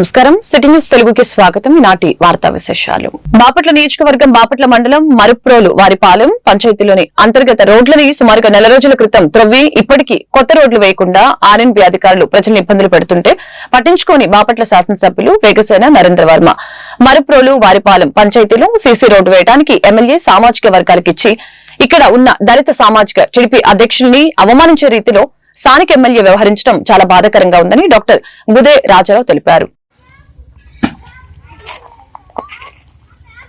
నమస్కారం city news తెలుగుకి స్వాగతం. ఈనాటి వార్తా విశేషాలు. బాపట్ల నియోజకవర్గం బాపట్ల మండలం మరుప్రోలు వారిపాలెం పంచాయతీలోని అంతర్గత రోడ్లని సుమారుగా నెల రోజుల క్రితం త్రవ్వి ఇప్పటికీ కొత్త రోడ్లు వేయకుండా ఆర్ఎన్బి అధికారులు ప్రజలను ఇబ్బందులు పెడుతుంటే పట్టించుకోని బాపట్ల శాసనసభ్యులు వేగసేన నరేంద్ర వర్మ మరుప్రోలు వారిపాలెం పంచాయతీలో సీసీ రోడ్డు వేయడానికి ఎమ్మెల్యే సామాజిక వర్గాలకిచ్చి ఇక్కడ ఉన్న దళిత సామాజిక టీడీపీ అధ్యక్షుల్ని అవమానించే రీతిలో స్థానిక ఎమ్మెల్యే వ్యవహరించడం చాలా బాధాకరంగా ఉందని డాక్టర్ బుదే రాజారావు తెలిపారు.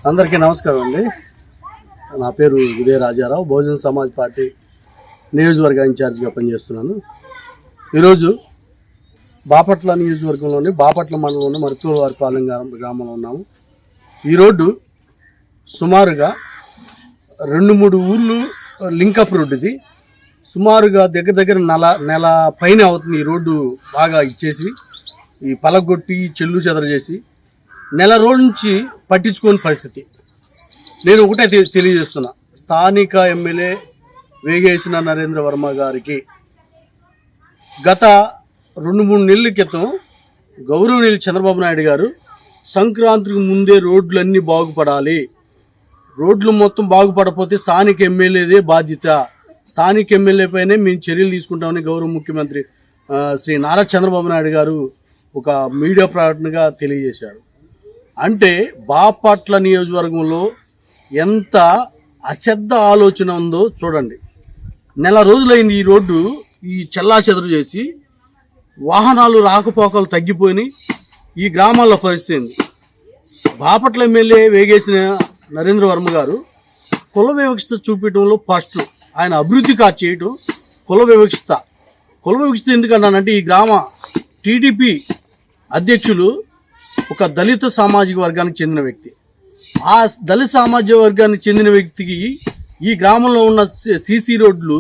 అందరికీ నమస్కారం అండి. నా పేరు బుదే రాజారావు, బహుజన సమాజ్ పార్టీ నియోజకవర్గ ఇన్ఛార్జిగా పనిచేస్తున్నాను. ఈరోజు బాపట్ల నియోజకవర్గంలోని బాపట్ల మండలంలోని మరుతూరు వారిపాలెం గ్రామంలో ఉన్నాము. ఈ రోడ్డు సుమారుగా 2-3 ఊర్లు లింకప్ రోడ్డు. ఇది సుమారుగా దగ్గర నెల పైన అవుతుంది. ఈ రోడ్డు బాగా ఇచ్చేసి ఈ పలగొట్టి చెల్లు చెదర చేసి నెల రోజుల నుంచి పట్టించుకోని పరిస్థితి. నేను ఒకటే తెలియజేస్తున్నా, స్థానిక ఎమ్మెల్యే వేగేసిన నరేంద్ర వర్మ గారికి గత 2-3 నెలల క్రితం గౌరవనీయులు చంద్రబాబు నాయుడు గారు సంక్రాంతికి ముందే రోడ్లన్నీ బాగుపడాలి, రోడ్లు మొత్తం బాగుపడకపోతే స్థానిక ఎమ్మెల్యేదే బాధ్యత, స్థానిక ఎమ్మెల్యే పైనే మేము చర్యలు తీసుకుంటామని గౌరవ ముఖ్యమంత్రి శ్రీ నారా చంద్రబాబు నాయుడు గారు ఒక మీడియా ప్రకటనగా తెలియజేశారు. అంటే బాపట్ల నియోజకవర్గంలో ఎంత అశ్రద్ధ ఆలోచన ఉందో చూడండి. నెల రోజులైంది ఈ రోడ్డు ఈ చెల్లాచెదరు చేసి, వాహనాలు రాకపోకలు తగ్గిపోయినాయి. ఈ గ్రామాల్లో పరిస్థితి బాపట్ల ఎమ్మెల్యే వేగేసిన నరేంద్ర వర్మ గారు కుల వివక్షత చూపించడంలో ఫస్ట్ ఆయన అభివృద్ధి చేయటం కుల వివక్షత ఎందుకన్నానంటే ఈ గ్రామ టీడీపీ అధ్యక్షులు ఒక దళిత సామాజిక వర్గానికి చెందిన వ్యక్తి. ఆ దళిత సామాజిక వర్గానికి చెందిన వ్యక్తికి ఈ గ్రామంలో ఉన్న సీసీ రోడ్లు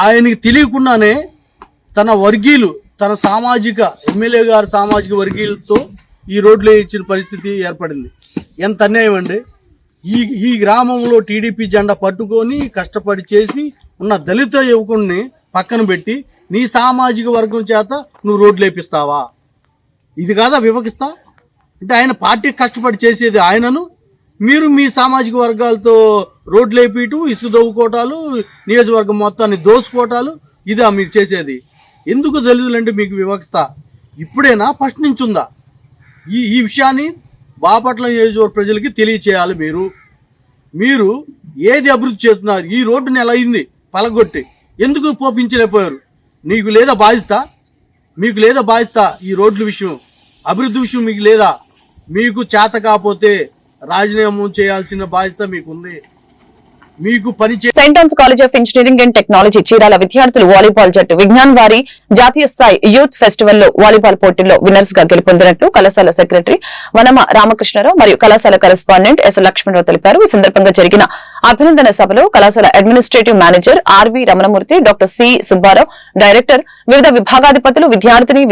ఆయనకి తెలియకుండానే తన వర్గీయులు, తన సామాజిక ఎమ్మెల్యే గారి సామాజిక వర్గీయులతో ఈ రోడ్లు ఇచ్చిన పరిస్థితి ఏర్పడింది. ఎంత అన్యాయం అండి. ఈ గ్రామంలో టీడీపీ జెండా పట్టుకొని కష్టపడి చేసి ఉన్న దళిత యువకుడిని పక్కన పెట్టి నీ సామాజిక వర్గం చేత నువ్వు రోడ్లు వేపిస్తావా? ఇది కాదా వివక్షిస్తా అంటే? ఆయన పార్టీ కష్టపడి చేసేది ఆయనను, మీరు మీ సామాజిక వర్గాలతో రోడ్లు వేపించడం, ఇసుక దవ్వుకోవటాలు, నియోజకవర్గం మొత్తాన్ని దోసుకోవటాలు, ఇదా మీరు చేసేది? ఎందుకు దళితులంటే మీకు వివక్షత ఇప్పుడేనా, ఫస్ట్ నుంచి ఉందా? ఈ విషయాన్ని బాపట్ల నియోజకవర్గ ప్రజలకి తెలియచేయాలి. మీరు ఏది అభివృద్ధి చేస్తున్నారు? ఈ రోడ్డు నెల అయింది పలగొట్టి, ఎందుకు పోపించలేకపోయారు? మీకు లేదా బాధ్యత ఈ రోడ్ల విషయం, అభివృద్ధి విషయం మీకు లేదా? మీకు చేత కాకపోతే రాజీనామా చేయాల్సిన బాధ్యత మీకుంది. మీకు Saint Ann's College of Engineering and Technology Chirala విద్యార్థులు వాలీబాల్ జట్టు విజ్ఞాన్ వారి జాతీయ స్థాయి యూత్ ఫెస్టివల్ లో వాలీబాల్ పోటీల్లో విన్నర్స్ గా గెలుపొందినట్లు కళాశాల సెక్రటరీ వనమ రామకృష్ణరావు మరియు కళాశాల కరెస్పాండెంట్ ఎస్ లక్ష్మణరావు తెలిపారు. ఈ సందర్భంగా జరిగిన అభినందన సభలో కళాశాల administrative manager RV Ramanamurthy, doctor C Subbarao, director, వివిధ విభాగాధిపతులు,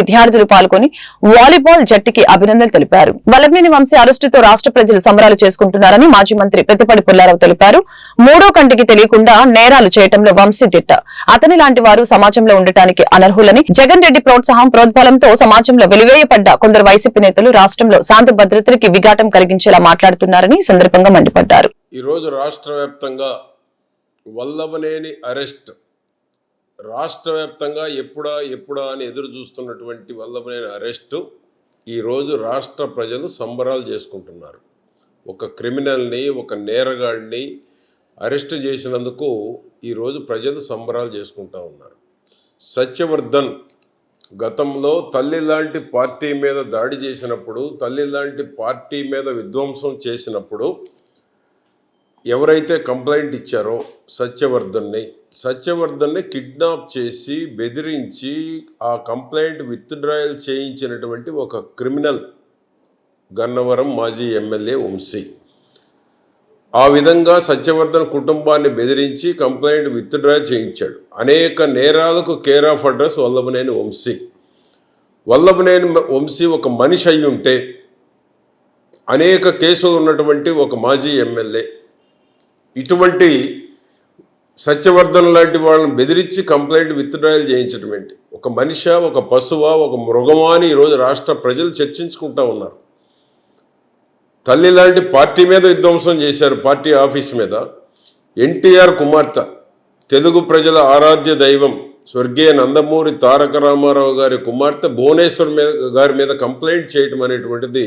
విద్యార్థులు పాల్గొని వాలీబాల్ జట్టుకి అభినందనలు తెలిపారు. వల్లభనేని వంశీ అరెస్టుతో రాష్ట్ర ప్రజలు సంబరాలు చేసుకుంటున్నారని మాజీ మంత్రి పెద్దపల్లి పుల్లారావు తెలిపారు. మూడో కంటికి తెలియకుండా నేరాలు చేయటంలో వంశీ దిట్ట. అతని లాంటి వారు సమాజంలో ఉండటానికి అనర్హులని, జగన్ రెడ్డి ప్రోద్బలంతో సమాజంలో వెలివేయపడ్డ కొందరు వైసీపీ నేతలు రాష్ట్రంలో శాంతి భద్రతలకి విఘాటం కలిగించేలా మాట్లాడుతున్నారని సందర్భంగా మండిపడ్డారు. ఈ రోజు రాష్ట్ర వ్యాప్తంగా వల్లభనేని అరెస్ట్, రాష్ట్ర వ్యాప్తంగా ఎప్పుడా అని ఎదురు చూస్తున్నటువంటి వల్లభనేని అరెస్టు ఈరోజు రాష్ట్ర ప్రజలు సంబరాలు చేసుకుంటున్నారు. ఒక క్రిమినల్ని, ఒక నేరగాడిని అరెస్ట్ చేసినందుకు ఈరోజు ప్రజలు సంబరాలు చేసుకుంటూ ఉన్నారు. సత్యవర్ధన్ గతంలో తల్లి లాంటి పార్టీ మీద దాడి చేసినప్పుడు, తల్లి లాంటి పార్టీ మీద విధ్వంసం చేసినప్పుడు ఎవరైతే కంప్లైంట్ ఇచ్చారో సత్యవర్ధన్ని కిడ్నాప్ చేసి బెదిరించి ఆ కంప్లైంట్ విత్డ్రాయల్ చేయించినటువంటి ఒక క్రిమినల్ గన్నవరం మాజీ ఎమ్మెల్యే వంశీ. ఆ విధంగా సత్యవర్ధన్ కుటుంబాన్ని బెదిరించి కంప్లైంట్ విత్డ్రా చేయించాడు. అనేక నేరాలకు care of address Vallabhaneni Vamsi. Vallabhaneni Vamsi ఒక మనిషి అయి ఉంటే, అనేక కేసులు ఉన్నటువంటి ఒక మాజీ ఎమ్మెల్యే, ఇటువంటి సత్యవర్ధన్ లాంటి వాళ్ళని బెదిరించి కంప్లైంట్ విత్డ్రాయల్ చేయించడం ఏంటి? ఒక మనిషా, ఒక పశువా, ఒక మృగమా అని ఈరోజు రాష్ట్ర ప్రజలు చర్చించుకుంటూ ఉన్నారు. తల్లి లాంటి పార్టీ మీద విధ్వంసం చేశారు, పార్టీ ఆఫీస్ మీద. ఎన్టీఆర్ కుమార్తె, తెలుగు ప్రజల ఆరాధ్య దైవం స్వర్గీయ నందమూరి తారక రామారావు గారి కుమార్తె భువనేశ్వర్ గారి మీద కంప్లైంట్ చేయటం అనేటువంటిది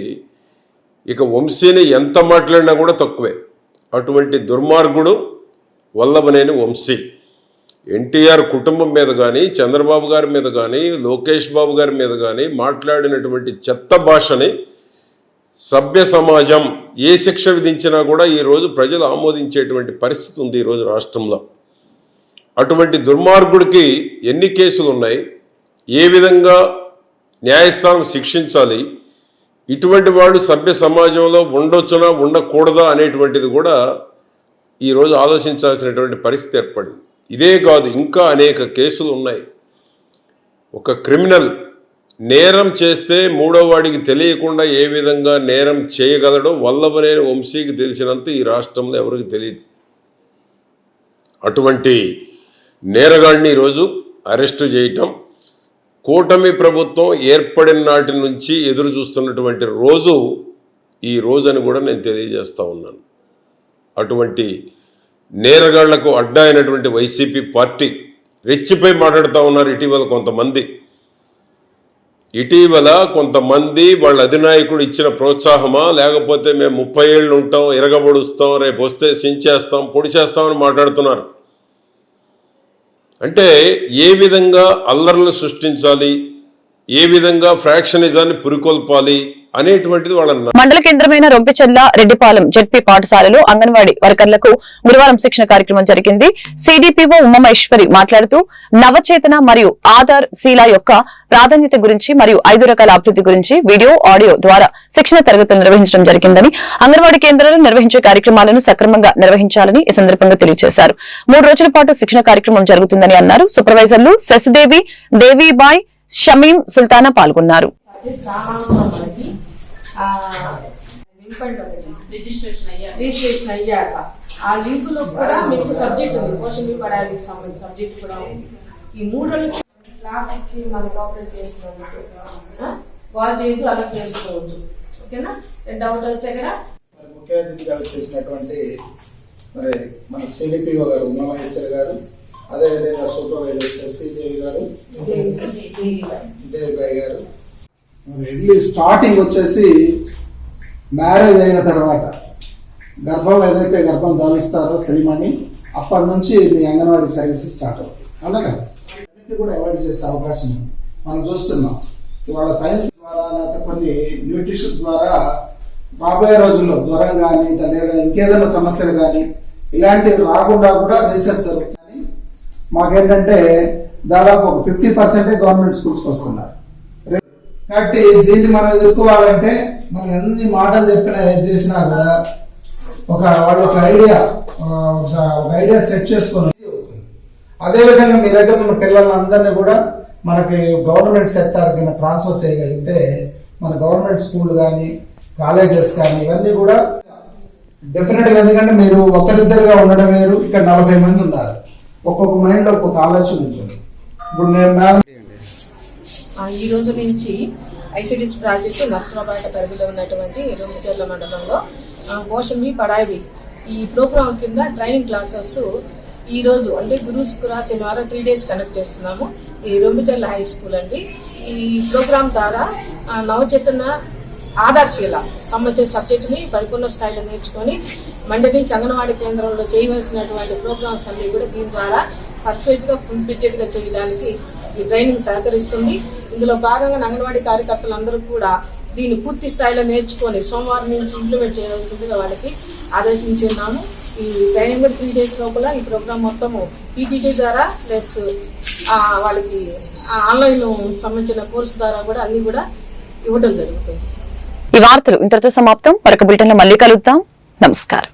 ఇక వంశీని ఎంత మాట్లాడినా కూడా తక్కువే. అటువంటి దుర్మార్గుడు వల్లభనేని వంశీ. ఎన్టీఆర్ కుటుంబం మీద కానీ, చంద్రబాబు గారి మీద కానీ, లోకేష్ బాబు గారి మీద కానీ మాట్లాడినటువంటి చెత్త భాషని సభ్య సమాజం ఏ శిక్ష విధించినా కూడా ఈరోజు ప్రజలు ఆమోదించేటువంటి పరిస్థితి ఉంది ఈరోజు రాష్ట్రంలో. అటువంటి దుర్మార్గుడికి ఎన్ని కేసులు ఉన్నాయి, ఏ విధంగా న్యాయస్థానం శిక్షించాలి, ఇటువంటి వాడు సభ్య సమాజంలో ఉండొచ్చునా ఉండకూడదా అనేటువంటిది కూడా ఈరోజు ఆలోచించాల్సినటువంటి పరిస్థితి ఏర్పడింది. ఇదే కాదు, ఇంకా అనేక కేసులు ఉన్నాయి. ఒక క్రిమినల్ నేరం చేస్తే మూడో వాడికి తెలియకుండా ఏ విధంగా నేరం చేయగలడో వల్లభనేని వంశీకి తెలిసినంత ఈ రాష్ట్రంలో ఎవరికి తెలియదు. అటువంటి నేరగాడిని ఈరోజు అరెస్టు చేయటం కూటమి ప్రభుత్వం ఏర్పడిన నాటి నుంచి ఎదురు చూస్తున్నటువంటి రోజు ఈ రోజు అని కూడా నేను తెలియజేస్తూ ఉన్నాను. అటువంటి నేరగాళ్లకు అడ్డా అయినటువంటి వైసీపీ పార్టీ రెచ్చిపోయి మాట్లాడుతూ ఉన్నారు. ఇటీవల కొంతమంది వాళ్ళ అధినాయకుడు ఇచ్చిన ప్రోత్సాహమా, లేకపోతే మేము 30 ఏళ్ళు ఉంటాం, ఇరగబొడుస్తాం, రేపు వస్తే సించేస్తాం, పొడిచేస్తామని మాట్లాడుతున్నారు. అంటే ఏ విధంగా అల్లర్లు సృష్టించాలి, ఏ విధంగా ఫ్రాక్షనిజాన్ని పురికొల్పాలి అనేటువంటిది వాళ్ళ. మండల కేంద్రమైన రొంపిచెర్ల రెడ్డిపాలెం జెడ్పీ పాఠశాలలో అంగన్వాడీ వర్కర్లకు గురువారం శిక్షణ కార్యక్రమం జరిగింది. సిడిపిఓ ఉమామహేశ్వరి మాట్లాడుతూ నవచేతన మరియు ఆధార్ శీల యొక్క ప్రాధాన్యత గురించి మరియు 5 రకాల అభివృద్ధి గురించి వీడియో, ఆడియో ద్వారా శిక్షణ తరగతులు నిర్వహించడం జరిగిందని, అంగన్వాడీ కేంద్రాలు నిర్వహించే కార్యక్రమాలను సక్రమంగా నిర్వహించాలని ఈ సందర్భంగా తెలియజేశారు. 3 రోజుల పాటు శిక్షణ కార్యక్రమం జరుగుతుందని అన్నారు. సూపర్వైజర్లు శశిదేవి, దేవీబాయ్, షమీం, సుల్తానా పాల్గొన్నారు. రిజిస్ట్రేషన్ అయ్యాక ఆ లింక్ లో కూడా మీకు సబ్జెక్ట్ ఉంది, క్వశ్చన్ పడాలికి సంబంధించిన సబ్జెక్ట్ కూడా ఉంది. ఈ 3 రోజులు క్లాస్ ఇచ్చి మనకి ఆపరేట్ చేస్తున్నట్టు వాళ్ళు చేయదు, అలా చేసుకోవద్దు. ఓకేనా? డౌట్ వస్తే కదా ముఖ్య అతిథిగా వచ్చేసినటువంటి మరి మన సిడిపిఓ గారు ఉమామహేశ్వరి గారు, అదేవిధంగా సూపర్వైజర్ శశిదేవి గారు, దేవిబాయ్ గారు. మరి స్టార్టింగ్ వచ్చేసి మ్యారేజ్ అయిన తర్వాత గర్భం ఏదైతే గర్భం ధావిస్తారో స్త్రీమణి, అప్పటి నుంచి మీ అంగన్వాడీ సర్వీసెస్ స్టార్ట్ అవుతాయి. అలాగే అన్నింటినీ కూడా అవాయిడ్ చేసే అవకాశం ఉంది. మనం చూస్తున్నాం ఇవాళ సైన్స్ ద్వారా, లేకపోతే కొన్ని న్యూట్రిషన్స్ ద్వారా రాబోయే రోజుల్లో జ్వరం కానీ లేదా ఇంకేదైనా సమస్యలు కానీ ఇలాంటివి రాకుండా కూడా రీసెర్చ్ జరుగుతుంది. మాకేంటంటే దాదాపు ఒక 50% గవర్నమెంట్ స్కూల్స్కి వస్తున్నారు. కాబట్టి దీన్ని మనం ఎదుర్కోవాలంటే మనం ఎన్ని మాటలు చెప్పినా ఏది చేసినా కూడా వాళ్ళు ఒక ఐడియా సెట్ చేసుకొని అదేవిధంగా మీ దగ్గర ఉన్న పిల్లలందరినీ కూడా మనకి గవర్నమెంట్ సెక్టార్ కింద ట్రాన్స్ఫర్ చేయగలిగితే మన గవర్నమెంట్ స్కూల్ కానీ కాలేజెస్ కానీ ఇవన్నీ కూడా డెఫినెట్గా, ఎందుకంటే మీరు ఒకరిద్దరుగా ఉండడం వేరు, ఇక్కడ 40 మంది ఉన్నారు, ఒక్కొక్క మైండ్ లో ఒక్కొక్క ఆలోచన ఉంటుంది. ఇప్పుడు నేను ఈ రోజు నుంచి ఐసిడిఎస్ ప్రాజెక్టు నర్సరాబాద్ పరిధిలో ఉన్నటువంటి రొంపిచెర్ల మండలంలో పోషణ్ పడాయి ఈ ప్రోగ్రామ్ కింద ట్రైనింగ్ క్లాసెస్ ఈ రోజు అంటే గురు శుక్ర శనివారం 3 days కండక్ట్ చేస్తున్నాము. ఈ రొంపిచెర్ల హై స్కూల్ అండి. ఈ ప్రోగ్రామ్ ద్వారా నవచేతన ఆధార్శీల సంబంధించిన సబ్జెక్టుని పరిపూర్ణ స్థాయిలో నేర్చుకొని మండలి అంగన్వాడీ కేంద్రంలో చేయవలసినటువంటి ప్రోగ్రామ్స్ అన్ని కూడా దీని ద్వారా పర్ఫెక్ట్గా ఫుల్ఫిటెడ్గా చేయడానికి ఈ ట్రైనింగ్ సహకరిస్తుంది. ఇందులో భాగంగా అంగన్వాడీ కార్యకర్తలందరూ కూడా దీన్ని పూర్తి స్థాయిలో నేర్చుకొని సోమవారం నుంచి ఇంప్లిమెంట్ చేయవలసిందిగా వాళ్ళకి ఆదేశించున్నాము. ఈ ట్రైనింగ్ కూడా 3 days లోపల ఈ ప్రోగ్రామ్ మొత్తము పీపీటీ ద్వారా ప్లస్ వాళ్ళకి ఆన్లైన్ సంబంధించిన కోర్సు ద్వారా కూడా అన్ని కూడా ఇవ్వడం జరుగుతుంది. ఈ వార్తలు ఇంతటితో సమాప్తం. మరొక బులెటిన్లో మళ్ళీ కలుద్దాం. నమస్కారం.